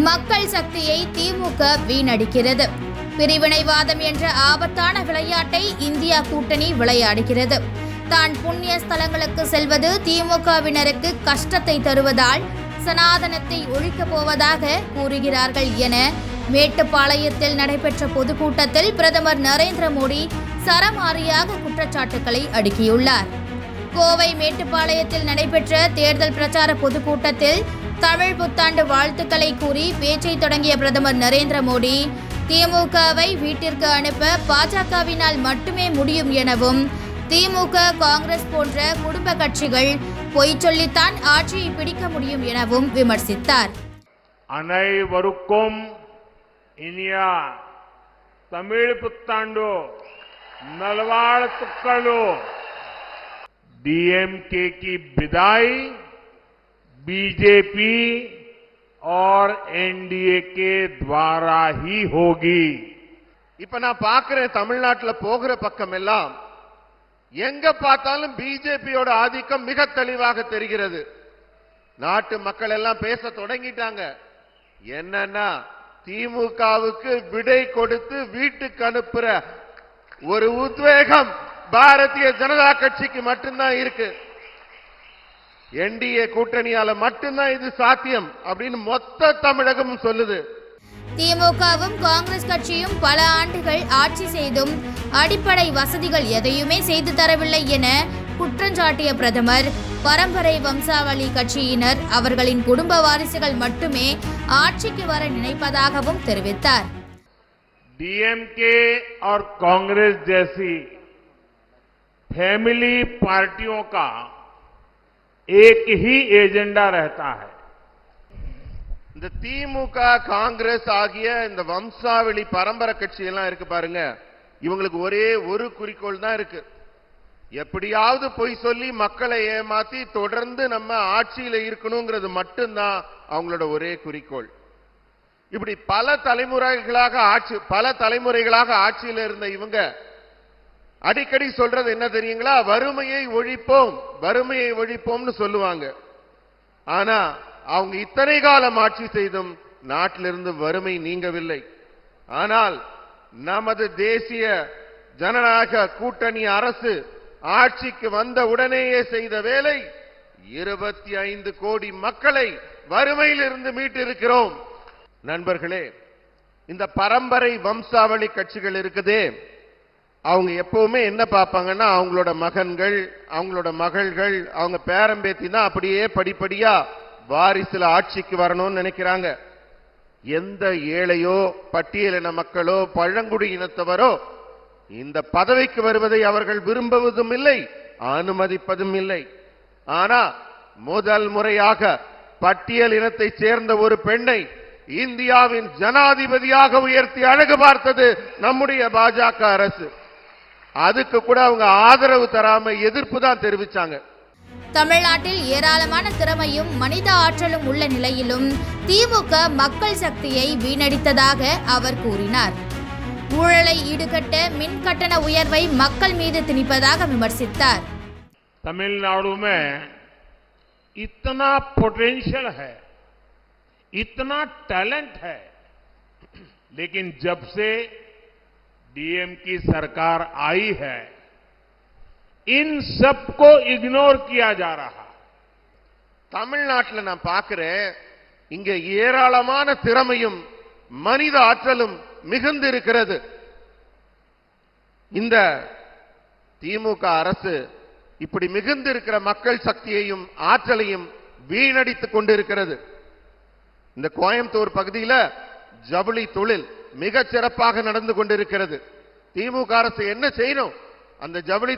மக்கள் சக்தியை திமுக வீணடிக்கிறது. பிரிவினைவாதம் என்ற ஆபத்தான விளையாட்டை இந்தியா கூட்டணி விளையாடுகிறது. தான் புண்ணிய ஸ்தலங்களுக்கு செல்வது திமுகவினருக்கு கஷ்டத்தை தருவதால் சனாதனத்தை ஒழிக்கப் போவதாக கூறுகிறார்கள் என மேட்டுப்பாளையத்தில் நடைபெற்ற பொதுக்கூட்டத்தில் பிரதமர் நரேந்திர மோடி சரமாரியாக குற்றச்சாட்டுக்களை அடுக்கியுள்ளார். கோவை மேட்டுப்பாளையத்தில் நடைபெற்ற தேர்தல் பிரச்சார பொதுக்கூட்டத்தில் தமிழ் புத்தாண்டு வாழ்த்துக்களை கூறி பேச்சை தொடங்கிய பிரதமர் நரேந்திர மோடி திமுகவை வீட்டிற்கு அனுப்ப பாஜகவினால் மட்டுமே முடியும் எனவும், திமுக காங்கிரஸ் போன்ற குடும்ப கட்சிகள் பொய் சொல்லித்தான் ஆட்சியை பிடிக்க முடியும் எனவும் விமர்சித்தார். அனைவருக்கும் இனிய தமிழ் புத்தாண்டு நல்வாழ்த்துக்கள். डीएमके की विदाई बीजेपी और एनडीए के द्वारा ही होगी. இப்ப நான் பார்க்கிறேன், தமிழ்நாட்டுல போகிற பக்கம் எல்லாம் எங்க பார்த்தாலும் பிஜேபியோட ஆதிக்கம் மிக தெளிவாக தெரிகிறது. நாட்டு மக்கள் எல்லாம் பேச தொடங்கிட்டாங்க. என்னன்னா, திமுகவுக்கு விடை கொடுத்து வீட்டுக்கு அனுப்புற ஒரு உத்வேகம் பாரதிய ஜனதா கட்சிக்கு மட்டும்தான் இருக்கு. என்டிஏ கூட்டணியால மட்டும்தான் இது சாத்தியம் அப்படின்னு மொத்த தமிழகமும் சொல்லுது. திமுகவும் காங்கிரஸ் கட்சியும் பல ஆண்டுகள் ஆட்சி செய்தும் அடிப்படை வசதிகள் எதையுமே செய்து தரவில்லை என குற்றஞ்சாட்டிய பிரதமர், பரம்பரை வம்சாவளி கட்சியினர் அவர்களின் குடும்ப வாரிசுகள் மட்டுமே ஆட்சிக்கு வர நினைப்பதாகவும் தெரிவித்தார். डीएमके और कांग्रेस जैसी फैमिली पार्टियों का एक ही एजेंडा रहता है. இந்த திமுக காங்கிரஸ் ஆகிய இந்த வம்சாவளி பரம்பரை கட்சி எல்லாம் இருக்கு பாருங்க, இவங்களுக்கு ஒரே ஒரு குறிக்கோள் தான் இருக்கு. எப்படியாவது பொய் சொல்லி மக்களை ஏமாத்தி தொடர்ந்து நம்ம ஆட்சியில இருக்கணுங்கிறது மட்டும்தான் அவங்களோட ஒரே குறிக்கோள். இப்படி பல தலைமுறைகளாக ஆட்சியில் இருந்த இவங்க அடிக்கடி சொல்றது என்ன தெரியுங்களா? வறுமையை ஒழிப்போம்னு சொல்லுவாங்க. ஆனா அவங்க இத்தனை காலம் ஆட்சி செய்தும் நாட்டிலிருந்து வறுமை நீங்கவில்லை. ஆனால் நமது தேசிய ஜனநாயக கூட்டணி அரசு ஆட்சிக்கு வந்த உடனேயே செய்த வேலை 25 கோடி மக்களை வறுமையிலிருந்து மீட்டிருக்கிறோம். நண்பர்களே, இந்த பரம்பரை வம்சாவளி கட்சிகள் இருக்குதே, அவங்க எப்பவுமே என்ன பார்ப்பாங்கன்னா, அவங்களோட மகன்கள், அவங்களோட மகள்கள், அவங்க பேரம்பேத்தி தான் அப்படியே படிப்படியா வாரிசுல ஆட்சிக்கு வரணும்னு நினைக்கிறாங்க. எந்த ஏழையோ, பட்டியலின மக்களோ, பழங்குடியினத்தவரோ இந்த பதவிக்கு வருவதை அவர்கள் விரும்புவதும் இல்லை, அனுமதிப்பதும் இல்லை. ஆனா முதல் முறையாக பட்டியல் இனத்தை சேர்ந்த ஒரு பெண்ணை இந்தியாவின் ஜனாதிபதியாக உயர்த்தி அழகு பார்த்தது நம்முடைய பாஜக அரசு. அதுக்கு கூட அவங்க ஆதரவு தராம எதிர்ப்பு தான் தெரிவிச்சாங்க. தமிழ்நாட்டில் ஏராளமான திறமையும் மனித ஆற்றலும் உள்ள நிலையிலும் திமுக மக்கள் சக்தியை வீணடித்ததாக அவர் கூறினார். ஊழலை ஈடுகட்ட மின் கட்டண உயர்வை மக்கள் மீது திணிப்பதாக விமர்சித்தார். तमिलनाडु में इतना पोटेंशियल है, इतना टैलेंट है, लेकिन जब से डीएम की सरकार आई है इन सबको इग्नोर किया जा रहा. தமிழ்நாட்டில் நான் பார்க்கிறேன், இங்க ஏராளமான திறமையும் மனித ஆற்றலும் மிகுந்து இருக்கிறது. இந்த திமுக அரசு இப்படி மிகுந்து இருக்கிற மக்கள் சக்தியையும் ஆற்றலையும் வீணடித்துக் கொண்டிருக்கிறது. இந்த கோயம்புத்தூர் பகுதியில் ஜவுளி தொழில் மிக சிறப்பாக நடந்து கொண்டிருக்கிறது. திமுக அரசு என்ன செய்யணும்? அந்த ஜவுளி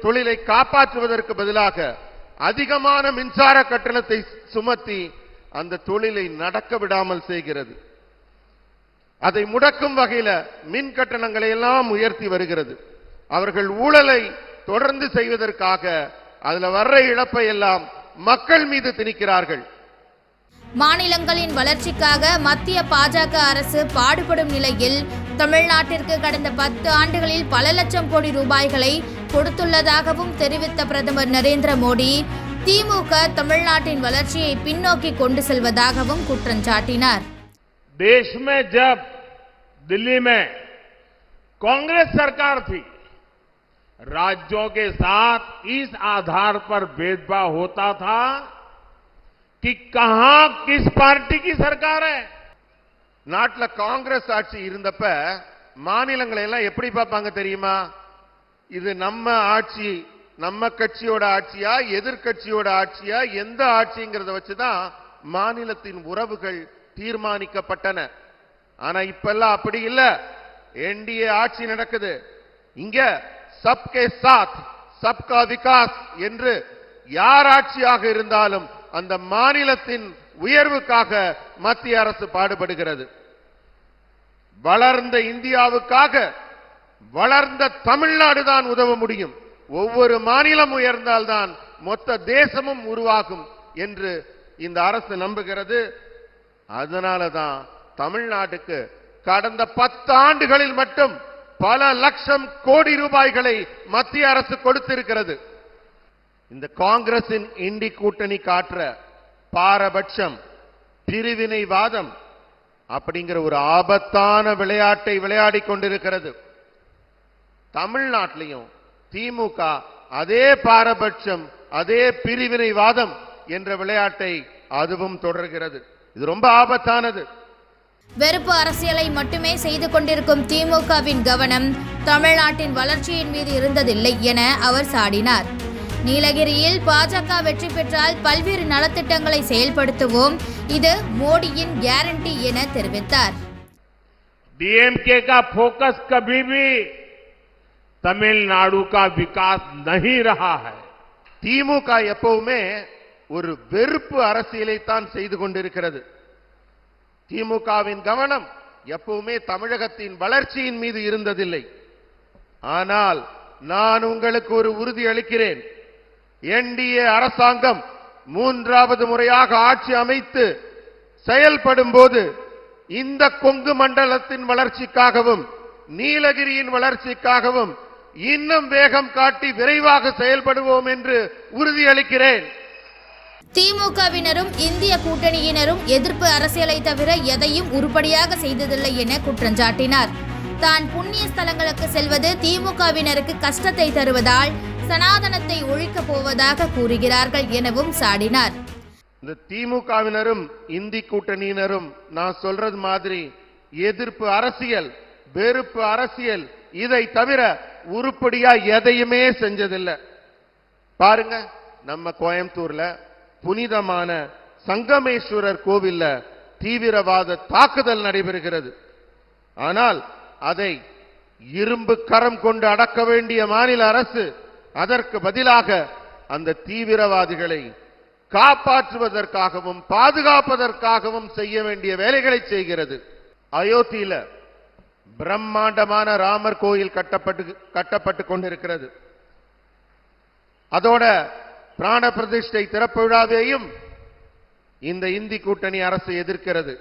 தொழிலை காப்பாற்றுவதற்கு பதிலாக அதிகமான மின்சார கட்டணத்தை சுமத்தி அந்த தொழிலை நடக்க விடாமல் செய்கிறது. அதை முடக்கும் வகையில் மின் கட்டணங்களை எல்லாம் உயர்த்தி வருகிறது. அவர்கள் ஊழலை தொடர்ந்து செய்வதற்காக அதுல வர்ற இழப்பை எல்லாம் மக்கள் மீது திணிக்கிறார்கள். மாநிலங்களின் வளர்ச்சிக்காக மத்திய பாஜக அரசு பாடுபடும் நிலையில் தமிழ்நாட்டிற்கு கடந்த 10 ஆண்டுகளில் பல லட்சம் கோடி ரூபாய்களை கொடுத்துள்ளதாகவும் தெரிவித்த பிரதமர் நரேந்திர மோடி, திமுக தமிழ்நாட்டின் வளர்ச்சியை பின்னோக்கி கொண்டு செல்வதாகவும் குற்றம் சாட்டினார். देश में जब दिल्ली में कांग्रेस सरकार थी, राज्यों के साथ इस आधार पर भेदभाव होता था कि कहां किस पार्टी की सरकार है. நாட்டுல காங்கிரஸ் ஆட்சி இருந்தப்ப மாநிலங்களை எல்லாம் எப்படி பார்ப்பாங்க தெரியுமா? இது நம்ம ஆட்சி, நம்ம கட்சியோட ஆட்சியா, எதிர்க்கட்சியோட ஆட்சியா, எந்த ஆட்சிங்கிறத வச்சுதான் மாநிலத்தின் உறவுகள் தீர்மானிக்கப்பட்டன. ஆனா இப்பெல்லாம் அப்படி இல்ல. என்டிஏ ஆட்சி நடக்குது. இங்க சப்கே சாத் சப்கா விகாஸ் என்று யார் ஆட்சியாக இருந்தாலும் அந்த மாநிலத்தின் உயர்வுக்காக மத்திய அரசு பாடுபடுகிறது. வளர்ந்த இந்தியாவுக்காக வளர்ந்த தமிழ்நாடு தான் உதவ முடியும். ஒவ்வொரு மாநிலம் உயர்ந்தால்தான் மொத்த தேசமும் உருவாகும் என்று இந்த அரசு நம்புகிறது. அதனாலதான் தமிழ்நாட்டுக்கு கடந்த 10 ஆண்டுகளில் மட்டும் பல லட்சம் கோடி ரூபாய்களை மத்திய அரசு கொடுத்திருக்கிறது. இந்த காங்கிரசின் இண்டி கூட்டணி காட்டுற பாரபட்சம், பிரிவினைவாதம் அப்படிங்கிற ஒரு ஆபத்தான விளையாட்டை விளையாடி கொண்டிருக்கிறது. தமிழ்நாட்டிலையும் திமுக அதே பாரபட்சம், அதே பிரிவினைவாதம் என்ற விளையாட்டை அதுவும் தொடர்கிறது. இது ரொம்ப ஆபத்தானது. வெறுப்பு அரசியலை மட்டுமே செய்து கொண்டிருக்கும் திமுகவின் கவனம் தமிழ்நாட்டின் வளர்ச்சியின் மீது இருந்ததில்லை என அவர் சாடினார். நீலகிரியில் பாஜக வெற்றி பெற்றால் பல்வேறு நலத்திட்டங்களை செயல்படுத்துவோம், இது மோடியின் கேரண்டி என தெரிவித்தார். डीएमके का फोकस कभी भी तमिलनाडु का विकास नहीं रहा है. திமுக எப்பவுமே ஒரு வெறுப்பு அரசியலை தான் செய்து கொண்டிருக்கிறது. திமுகவின் கவனம் எப்பவுமே தமிழகத்தின் வளர்ச்சியின் மீது இருந்ததில்லை. ஆனால் நான் உங்களுக்கு ஒரு உறுதி அளிக்கிறேன். என்டிஏ அரசாங்கம் 3வது முறையாக ஆட்சி அமைத்து செயல்படும் போது இந்த கொங்கு மண்டலத்தின் வளர்ச்சிக்காகவும் நீலகிரியின் வளர்ச்சிக்காகவும் இன்னும் வேகம் காட்டி விரைவாக செயல்படுவோம் என்று உறுதியளிக்கிறேன். திமுகவினரும் இந்திய கூட்டணியினரும் எதிர்ப்பு அரசியலை தவிர எதையும் உருப்படியாக செய்ததில்லை என குற்றம் சாட்டினார். தான் புண்ணிய ஸ்தலங்களுக்கு செல்வது திமுகவினருக்கு கஷ்டத்தை தருவதால் சனாதனத்தை ஒழிக்கப் போவதாக கூறுகிறார்கள் எனவும் சாடினார். இந்த திமுகவினரும் இந்தி கூட்டணியினரும் நான் சொல்றது மாதிரி எதிர்ப்பு அரசியல், வெறுப்பு அரசியல் இதை தவிர உருப்படியா எதையுமே செஞ்சதில்லை. பாருங்க, நம்ம கோயம்புத்தூர்ல புனிதமான சங்கமேஸ்வரர் கோவில்ல தீவிரவாத தாக்குதல் நடைபெறுகிறது. ஆனால் அதை இரும்பு கரம் கொண்டு அடக்க வேண்டிய மாநில அரசு அதற்கு பதிலாக அந்த தீவிரவாதிகளை காப்பாற்றுவதற்காகவும் பாதுகாப்பதற்காகவும் செய்ய வேண்டிய வேலைகளை செய்கிறது. அயோத்தியில பிரம்மாண்டமான ராமர் கோயில் கட்டப்பட்டு கொண்டிருக்கிறது. அதோட பிராண பிரதிஷ்டை திறப்பு விழாவையும் இந்த இந்தி கூட்டணி அரசு எதிர்க்கிறது.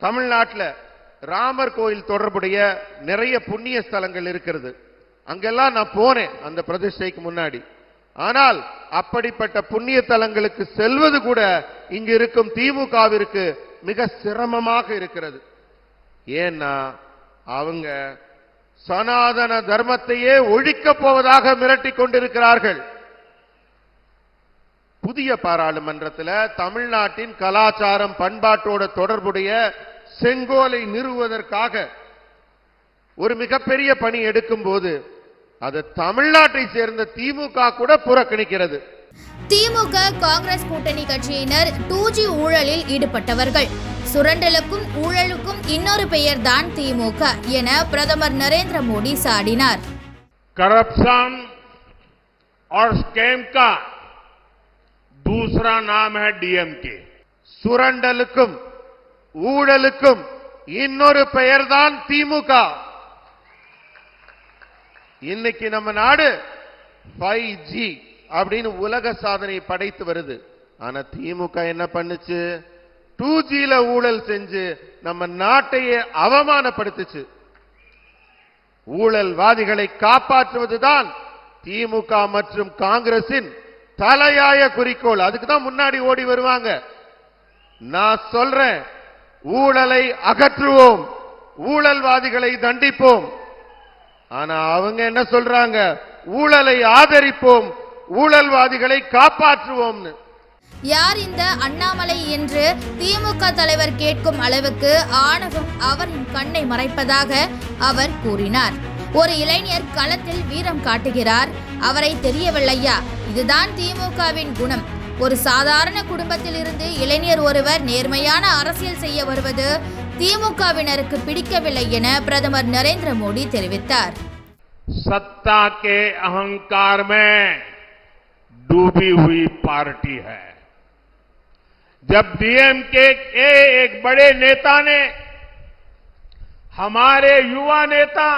தமிழ்நாட்டில் ராமர் கோயில் தொடர்புடைய நிறைய புண்ணிய ஸ்தலங்கள் இருக்கிறது. அங்கெல்லாம் நான் போனேன் அந்த பிரதிஷ்டைக்கு முன்னாடி. ஆனால் அப்படிப்பட்ட புண்ணிய தலங்களுக்கு செல்வது கூட இங்கு இருக்கும் திமுகவிற்கு மிக சிரமமாக இருக்கிறது. ஏன்னா அவங்க சனாதன தர்மத்தையே ஒழிக்கப் போவதாக மிரட்டிக் கொண்டிருக்கிறார்கள். புதிய பாராளுமன்றத்தில் தமிழ்நாட்டின் கலாச்சாரம் பண்பாட்டோட தொடர்புடைய செங்கோலை நிறுவுவதற்காக ஒரு மிகப்பெரிய பணி எடுக்கும் போது அது தமிழ்நாட்டை சேர்ந்த திமுக கூட புறக்கணிக்கிறது. திமுக காங்கிரஸ் கூட்டணி கட்சியினர் 2G ஊழலில் ஈடுபட்டவர்கள். சுரண்டலுக்கும் ஊழலுக்கும் இன்னொரு பெயர்தான் திமுக என பிரதமர் நரேந்திர மோடி சாடினார். करप्शन और स्कैम का दूसरा नाम है डीएमके. சுரண்டலுக்கும் ஊழலுக்கும் இன்னொரு பெயர்தான் திமுக. இன்னைக்கு நம்ம நாடு 5G அப்படின்னு உலக சாதனை படைத்து வருது. ஆனா திமுக என்ன பண்ணுச்சு? 2Gல ஊழல் செஞ்சு நம்ம நாட்டையே அவமானப்படுத்துச்சு. ஊழல்வாதிகளை காப்பாற்றுவதுதான் திமுக மற்றும் காங்கிரசின் தலையாய குறிக்கோள். அதுக்கு தான் முன்னாடி ஓடி வருவாங்க. நான் சொல்றேன், ஊழலை அகற்றுவோம், ஊழல்வாதிகளை தண்டிப்போம். ஆனா அவங்க என்ன சொல்றாங்க? ஊழலை ஆதரிப்போம், ஊழல்வாதிகளை காப்பாற்றுவோம்னு. யார் இந்த அண்ணாமலை என்று திமுக தலைவர் கேட்கும் அளவுக்கு ஆணவம் அவரின் கண்ணை மறைப்பதாக அவர் கூறினார். ஒரு இளைஞர் களத்தில் வீரம் காட்டுகிறார், அவரை தெரியவில்லையா? இதுதான் திமுகவின் குணம். ஒரு சாதாரண குடும்பத்தில் இருந்து இளைஞர் ஒருவர் நேர்மையான அரசியல் செய்ய வருவது திமுகவினருக்கு பிடிக்கவில்லை என பிரதமர் நரேந்திர மோடி தெரிவித்தார். सत्ता के अहंकार में डूबी हुई पार्टी है। जब डीएमके के एक बड़े नेता ने हमारे युवा नेता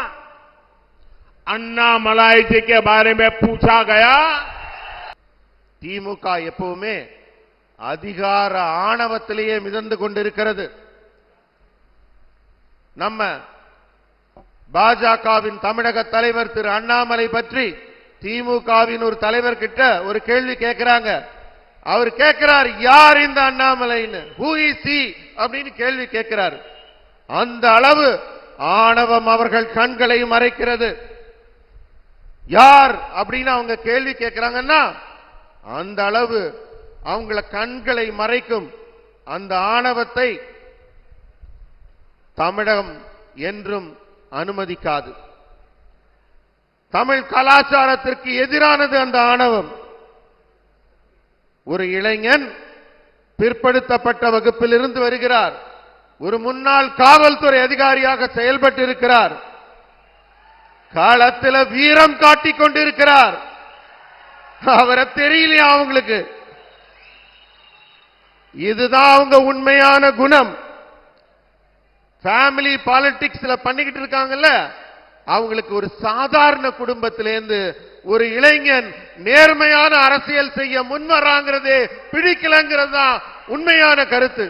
अन्नामलाई जी के बारे में पूछा गया, திமுக எப்பவுமே அதிகார ஆணவத்திலேயே மிதந்து கொண்டிருக்கிறது. நம்ம பாஜகவின் தமிழக தலைவர் திரு அண்ணாமலை பற்றி திமுகவின் ஒரு தலைவர் கிட்ட ஒரு கேள்வி கேட்கிறாங்க. அவர் கேட்கிறார், யார் இந்த அண்ணாமலைன்னு, ஹூ இஸ் ஹி அப்படின்னு கேள்வி கேட்கிறார். அந்த அளவு ஆணவம் அவர்கள் கண்களை மறைக்கிறது. யார் அப்படின்னு அவங்க கேள்வி கேட்கிறாங்கன்னா அந்த அளவு அவங்கள கண்களை மறைக்கும் அந்த ஆணவத்தை தமிழகம் என்றும் அனுமதிக்காது. தமிழ் கலாச்சாரத்திற்கு எதிரானது அந்த ஆணவம். ஒரு இளைஞன் பிற்படுத்தப்பட்ட வகுப்பில் இருந்து வருகிறார், ஒரு முன்னாள் காவல்துறை அதிகாரியாக செயல்பட்டு இருக்கிறார், களத்தில் வீரம் காட்டிக் கொண்டிருக்கிறார். அவரை தெரியலையா அவங்களுக்கு? இதுதான் அவங்க உண்மையான குணம். ஃபேமிலி பாலிடிக்ஸ்ல பண்ணிக்கிட்டு இருக்காங்கல்ல, அவங்களுக்கு ஒரு சாதாரண குடும்பத்திலேருந்து ஒரு இளைஞன் நேர்மையான அரசியல் செய்ய முன்வராங்கிறதே பிடிக்கலங்கிறது தான் உண்மையான கருத்து.